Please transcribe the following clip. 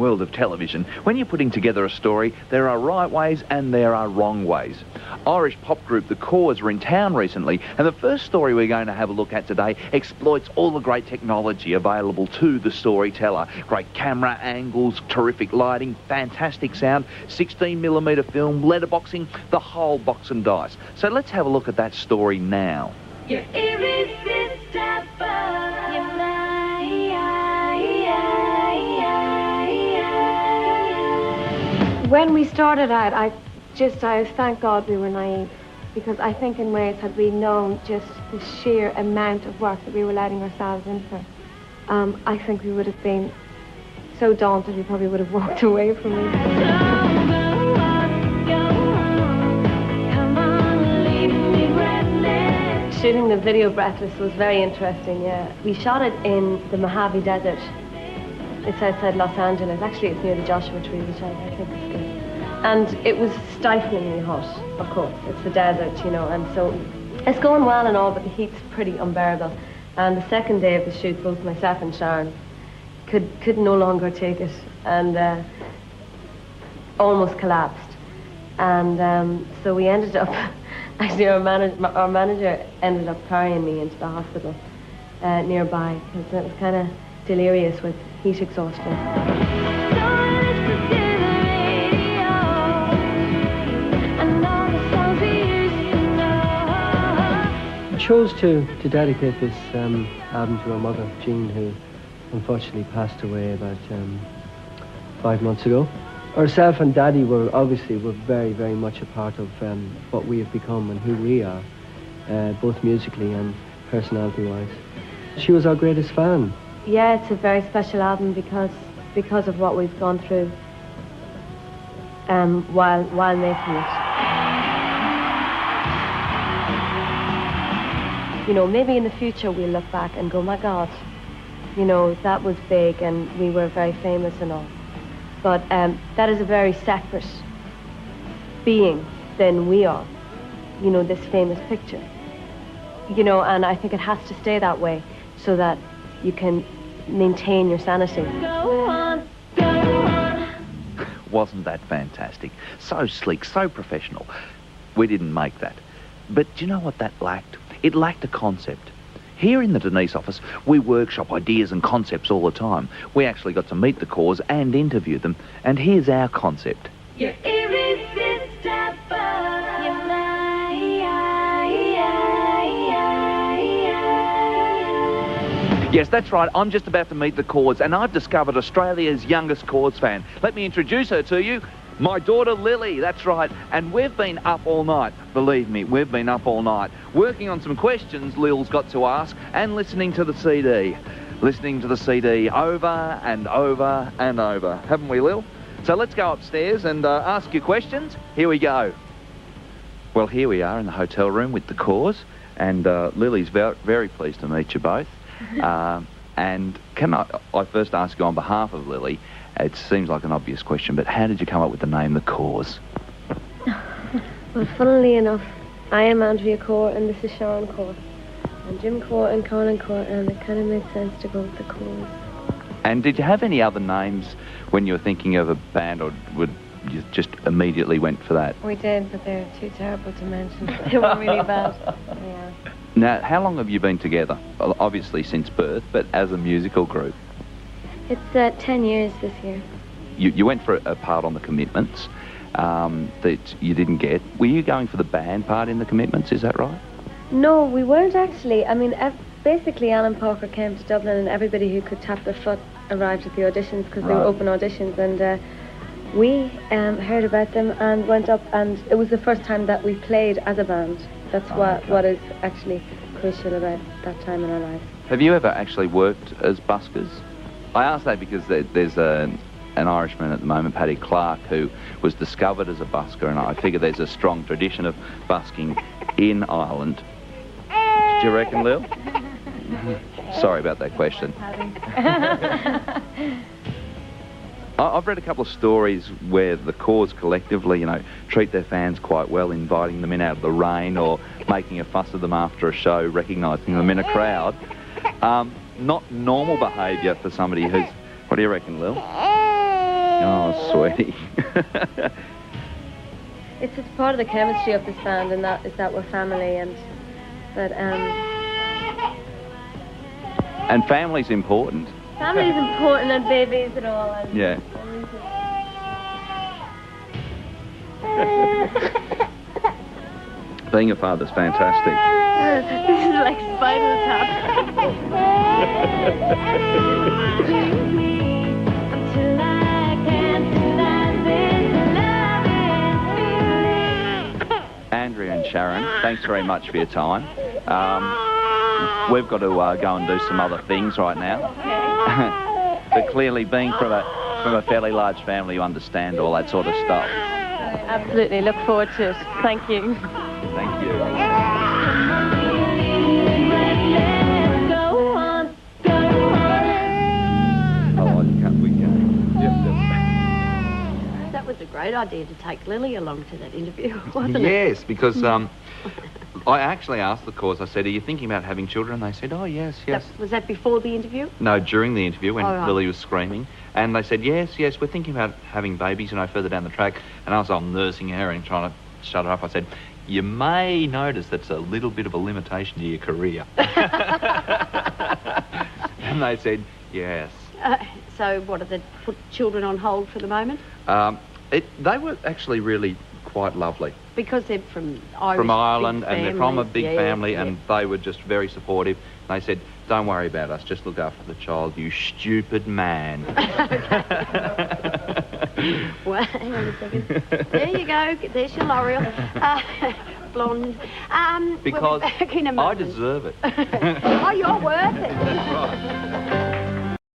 world of television, when you're putting together a story, there are right ways and there are wrong ways. Irish pop group the Corrs were in town recently, and the first story we're going to have a look at today exploits all the great technology available to the storyteller. Great camera angles, terrific lighting, fantastic sound, 16mm film, letterboxing, the whole box and dice. So let's have a look at that story now. You're irresistible. When we started out, I thank God we were naive, because I think in ways had we known just the sheer amount of work that we were letting ourselves in for, I think we would have been so daunted we probably would have walked away from it. Shooting the video Breathless was very interesting, yeah. We shot it in the Mojave Desert. It's outside Los Angeles. Actually, it's near the Joshua Tree, which I think is good. And it was stiflingly hot, of course. It's the desert, you know, and so it's going well and all, but the heat's pretty unbearable. And the second day of the shoot, both myself and Sharon could no longer take it, and almost collapsed. And so we ended up, actually our manager ended up carrying me into the hospital nearby, because it was kind of delirious with heat exhaustion. I chose to dedicate this album to our mother, Jean, who unfortunately passed away about 5 months ago. Ourself and Daddy were very, very much a part of what we have become and who we are, both musically and personality-wise. She was our greatest fan. Yeah, it's a very special album because of what we've gone through while making it. You know, maybe in the future we'll look back and go, my God, you know, that was big and we were very famous and all. But that is a very separate being than we are, you know, this famous picture. You know, and I think it has to stay that way so that you can maintain your sanity. Go on, go on. Wasn't that fantastic? So sleek, so professional. We didn't make that. But do you know what that lacked? It lacked a concept. Here in the Denise office, we workshop ideas and concepts all the time. We actually got to meet the Corrs and interview them, and here's our concept. You're irresistible. Yes, that's right. I'm just about to meet the Corrs, and I've discovered Australia's youngest Corrs fan. Let me introduce her to you. My daughter Lily, that's right. And we've been up all night. Believe me, we've been up all night, working on some questions Lil's got to ask and listening to the CD. Listening to the CD over and over and over. Haven't we, Lil? So let's go upstairs and ask your questions. Here we go. Well, here we are in the hotel room with the Corrs, and Lily's very pleased to meet you both. And can I first ask you on behalf of Lily, it seems like an obvious question, but how did you come up with the name the Corrs? Well, funnily enough, I am Andrea Corr and this is Sharon Corr. And Jim Corr and Colin Corr, and it kind of made sense to go with the Corrs. And did you have any other names when you were thinking of a band, or you just immediately went for that? We did, but they're too terrible to mention. They were really bad. Yeah. Now, how long have you been together? Well, obviously since birth, but as a musical group? It's 10 years this year. You went for a part on the Commitments that you didn't get. Were you going for the band part in the Commitments, is that right? No, we weren't actually. I mean, basically Alan Parker came to Dublin and everybody who could tap their foot arrived at the auditions because they were open auditions, and we heard about them and went up, and it was the first time that we played as a band. That's what is actually crucial about that time in our lives. Have you ever actually worked as buskers? I ask that because there's an Irishman at the moment, Paddy Clark, who was discovered as a busker, and I figure there's a strong tradition of busking in Ireland. Do you reckon, Lil? Sorry about that question. I've read a couple of stories where the Corrs collectively, you know, treat their fans quite well, inviting them in out of the rain or making a fuss of them after a show, recognising them in a crowd. Not normal behaviour for somebody who's... What do you reckon, Lil? sweetie. It's part of the chemistry of this band, and that is that we're family, and that And family's important. family is important, and babies and all. And Yeah. Being a father's fantastic. This is like Spinal Tap. Until I can't stand this loving feeling. Andrea and Sharon, thanks very much for your time. We've got to go and do some other things right now. But clearly, being from a fairly large family, you understand all that sort of stuff. Absolutely, look forward to it. Thank you. Thank you. Go on, go on. Oh, we can. Yep. That was a great idea to take Lily along to that interview, wasn't it? Yes, because I actually asked the Corrs, I said, are you thinking about having children? They said, oh, yes, yes. Was that before the interview? No, during the interview when Oh, right. Lily was screaming. And they said, yes, yes, we're thinking about having babies, further down the track. And I was nursing her and trying to shut her up. I said, you may notice that's a little bit of a limitation to your career. And they said, yes. So what, have they put children on hold for the moment? They were actually really quite lovely. Because they're from Irish, From Ireland, big and they're from a families. big Yeah, family, yeah. and they were just very supportive. They said, don't worry about us, just look after the child, you stupid man. Well, hang on a second. There you go. There's your L'Oreal. Blonde. Because we'll be back in a I moment. deserve it. Oh, you're worth it.